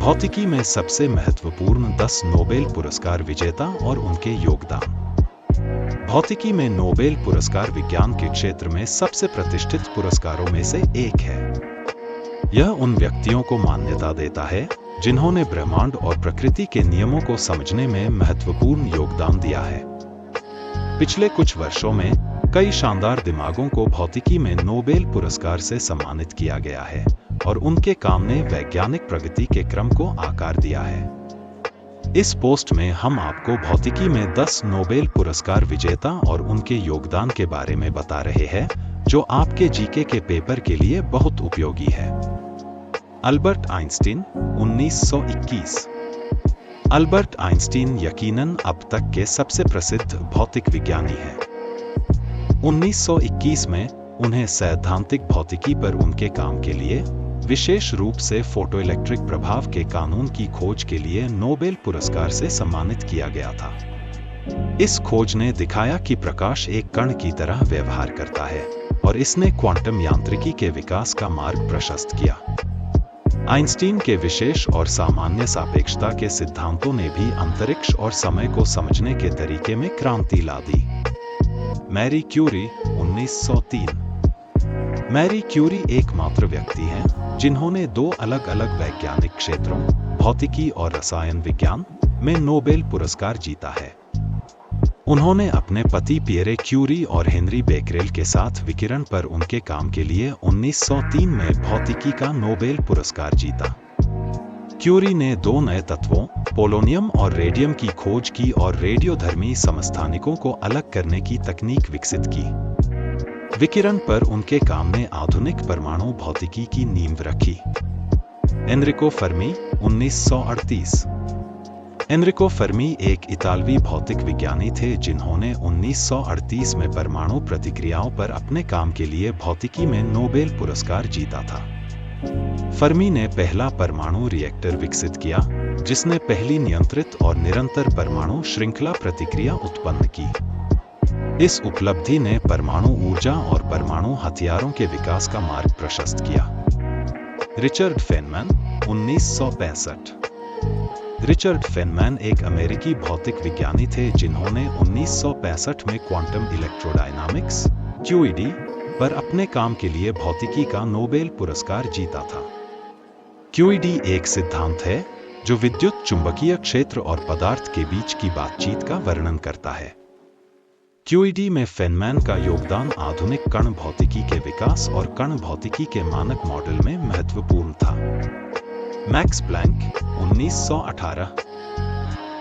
भौतिकी में सबसे महत्वपूर्ण 10 नोबेल पुरस्कार विजेता और उनके योगदान। भौतिकी में नोबेल पुरस्कार विज्ञान के क्षेत्र में सबसे प्रतिष्ठित पुरस्कारों में से एक है। यह उन व्यक्तियों को मान्यता देता है जिन्होंने ब्रह्मांड और प्रकृति के नियमों को समझने में महत्वपूर्ण योगदान दिया है। पिछले कुछ वर्षों में कई शानदार दिमागों को भौतिकी में नोबेल पुरस्कार से सम्मानित किया गया है और उनके काम ने वैज्ञानिक प्रगति के क्रम को आकार दिया है। इस पोस्ट में हम आपको भौतिकी में 10 नोबेल पुरस्कार विजेता और उनके योगदान के बारे में बता रहे हैं, जो आपके जीके के पेपर के लिए बहुत उपयोगी है। Albert Einstein 1921। अल्बर्ट आइंस्टीन यकीनन अब तक के सबसे प्रसिद्ध भौतिक विज्ञानी हैं। 1921 में उन्हें सैद्धांतिक भौतिकी पर उनके काम के लिए, विशेष रूप से फोटोइलेक्ट्रिक प्रभाव के कानून की खोज के लिए नोबेल पुरस्कार से सम्मानित किया गया था। इस खोज ने दिखाया कि प्रकाश एक कण की तरह व्यवहार करता है और इसने क्वांटम यांत्रिकी के विकास का मार्ग प्रशस्त किया। आइंस्टीन के विशेष और सामान्य सापेक्षता के सिद्धांतों ने भी अंतरिक्ष और समय को समझने के तरीके में क्रांति ला दी। Marie Curie 1903। मैरी क्यूरी एकमात्र व्यक्ति हैं जिन्होंने 2 अलग-अलग वैज्ञानिक क्षेत्रों, भौतिकी और रसायन विज्ञान, में नोबेल पुरस्कार जीता है। उन्होंने अपने पति पियरे क्यूरी और हेनरी बेकरेल के साथ विकिरण पर उनके काम के लिए 1903 में भौतिकी का नोबेल पुरस्कार जीता। क्यूरी ने 2 नए तत्वों, पोलोनियम और रेडियम की खोज की और रेडियोधर्मी समस्थानिकों को अलग करने की तकनीक विकसित की। विकिरण पर उनके काम ने आधुनिक परमाणु भौतिकी की नींव रखी। Enrico Fermi 1938। एनरिको फर्मी एक इतालवी भौतिक विज्ञानी थे जिन्होंने 1938 में परमाणु प्रतिक्रियाओं पर अपने काम के लिए भौतिकी में नोबेल पुरस्कार जीता था। फर्मी ने पहला परमाणु रिएक्टर विकसित किया, जिसने पहली नियंत्रित और निरंतर परमाणु श्रृंखला प्रतिक्रिया उत्पन्न की। इस उपलब्धि ने परमाणु ऊर्जा और परमाणु हथियारों के विकास का मार्ग प्रशस्त किया। Richard Feynman 1965। रिचर्ड फेनमैन एक अमेरिकी भौतिक विज्ञानी थे जिन्होंने 1965 में क्वांटम इलेक्ट्रोडायनामिक्स (QED) पर अपने काम के लिए भौतिकी का नोबेल पुरस्कार जीता था। QED एक सिद्धांत है जो विद्युत चुंबकीय क्षेत्र और पदार्थ के बीच की बातचीत का वर्णन करता है। QED में फेनमैन का योगदान आधुनिक कण भौतिकी के विकास और कण भौतिकी के मानक मॉडल में महत्वपूर्ण था। Max Planck 1918।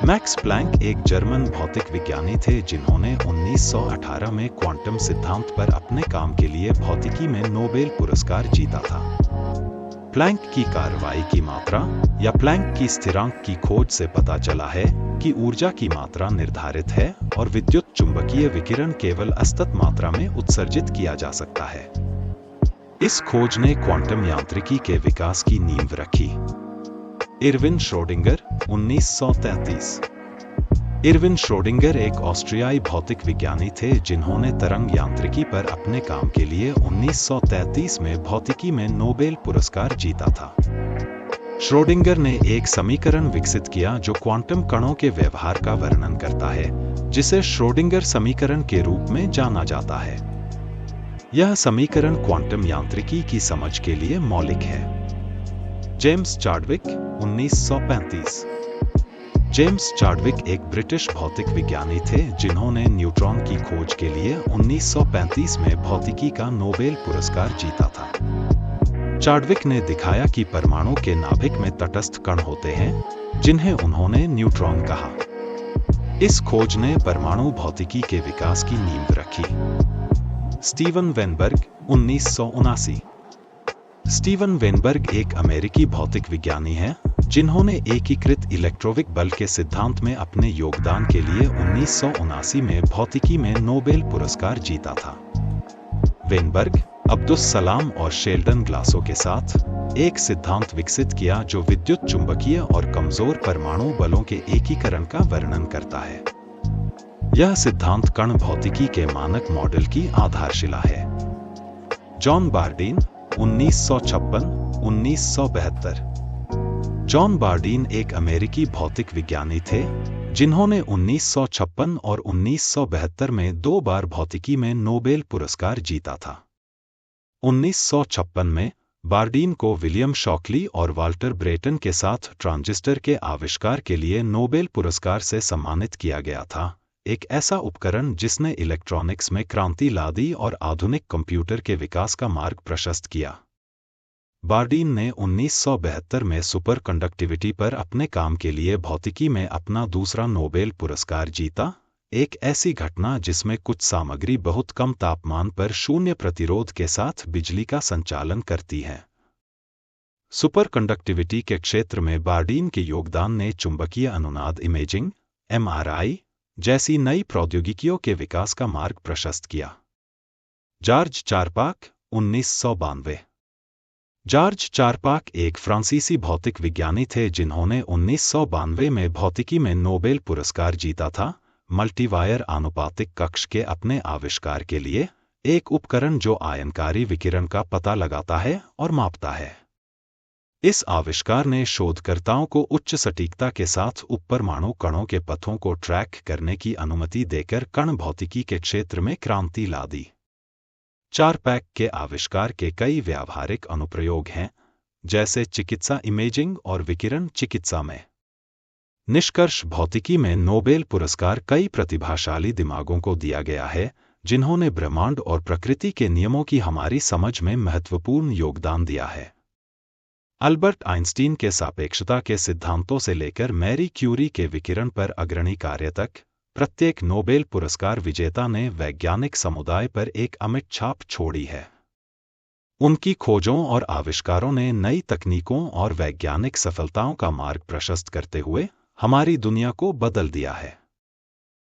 मैक्स प्लैंक एक जर्मन भौतिक विज्ञानी थे जिन्होंने 1918 में क्वांटम सिद्धांत पर अपने काम के लिए भौतिकी में नोबेल पुरस्कार जीता था। प्लैंक की कार्रवाई की मात्रा या प्लैंक की स्थिरांक की खोज से पता चला है कि ऊर्जा की मात्रा निर्धारित है और विद्युत चुंबकीय विकिरण केवल असतत मात्रा में उत्सर्जित किया जा सकता है। इस खोज ने क्वांटम यांत्रिकी के विकास की नींव रखी। Irwin Schrodinger 1933। इरविन श्रोडिंगर एक ऑस्ट्रियाई भौतिक विज्ञानी थे जिन्होंने तरंग यांत्रिकी पर अपने काम के लिए 1933 में भौतिकी में नोबेल पुरस्कार जीता था। श्रोडिंगर ने एक समीकरण विकसित किया जो क्वांटम कणों के व्यवहार का वर्णन करता है, जिसे श्रोडिंगर समीकरण के रूप में जाना जाता है। यह समीकरण क्वांटम यांत्रिकी की समझ के लिए मौलिक है। James Chadwick 1935। जेम्स चाडविक एक ब्रिटिश भौतिक विज्ञानी थे जिन्होंने न्यूट्रॉन की खोज के लिए 1935 में भौतिकी का नोबेल पुरस्कार जीता था। चाडविक ने दिखाया कि परमाणु के नाभिक में तटस्थ कण होते हैं, जिन्हें उन्होंने न्यूट्रॉन कहा। इस खोज ने परमाणु भौतिकी के विकास की नींव रखी। Steven Weinberg 1979। स्टीवन वेनबर्ग एक अमेरिकी भौतिक विज्ञानी हैं जिन्होंने एकीकृत इलेक्ट्रोविक बल के सिद्धांत में अपने योगदान के लिए 1979 में भौतिकी में नोबेल पुरस्कार जीता था। वेनबर्ग अब्दुस सलाम और शेल्डन ग्लासो के साथ एक सिद्धांत विकसित किया जो विद्युत चुंबकीय और कमजोर परमाणु बलों के एकीकरण का वर्णन करता है। यह सिद्धांत कण भौतिकी के मानक मॉडल की आधारशिला है। John Bardeen 1956-1972। जॉन बार्डीन एक अमेरिकी भौतिक विज्ञानी थे जिन्होंने 1956 और 1972 में 2 बार भौतिकी में नोबेल पुरस्कार जीता था। 1956 में बार्डीन को विलियम शॉकली और वाल्टर ब्रेटन के साथ ट्रांजिस्टर के आविष्कार के लिए नोबेल पुरस्कार से सम्मानित किया गया था, एक ऐसा उपकरण जिसने इलेक्ट्रॉनिक्स में क्रांति ला दी और आधुनिक कंप्यूटर के विकास का मार्ग प्रशस्त किया। बार्डीन ने 1972 में सुपर कंडक्टिविटी पर अपने काम के लिए भौतिकी में अपना दूसरा नोबेल पुरस्कार जीता, एक ऐसी घटना जिसमें कुछ सामग्री बहुत कम तापमान पर शून्य प्रतिरोध के साथ बिजली का संचालन करती है। सुपर कंडक्टिविटी के क्षेत्र में बार्डीन के योगदान ने चुंबकीय अनुनाद इमेजिंग (MRI) जैसी नई प्रौद्योगिकियों के विकास का मार्ग प्रशस्त किया। जॉर्ज चारपाक 1992। जॉर्ज चारपाक एक फ्रांसीसी भौतिक विज्ञानी थे जिन्होंने 1992 में भौतिकी में नोबेल पुरस्कार जीता था, मल्टीवायर आनुपातिक कक्ष के अपने आविष्कार के लिए, एक उपकरण जो आयनकारी विकिरण का पता लगाता है और मापता है। इस आविष्कार ने शोधकर्ताओं को उच्च सटीकता के साथ उपपरमाणु कणों के पथों को ट्रैक करने की अनुमति देकर कण भौतिकी के क्षेत्र में क्रांति ला दी। चारपाक के आविष्कार के कई व्यावहारिक अनुप्रयोग हैं, जैसे चिकित्सा इमेजिंग और विकिरण चिकित्सा में। निष्कर्ष, भौतिकी में नोबेल पुरस्कार कई प्रतिभाशाली दिमागों को दिया गया है जिन्होंने ब्रह्मांड और प्रकृति के नियमों की हमारी समझ में महत्वपूर्ण योगदान दिया है। अल्बर्ट आइंस्टीन के सापेक्षता के सिद्धांतों से लेकर मैरी क्यूरी के विकिरण पर अग्रणी कार्य तक, प्रत्येक नोबेल पुरस्कार विजेता ने वैज्ञानिक समुदाय पर एक अमिट छाप छोड़ी है। उनकी खोजों और आविष्कारों ने नई तकनीकों और वैज्ञानिक सफलताओं का मार्ग प्रशस्त करते हुए हमारी दुनिया को बदल दिया है।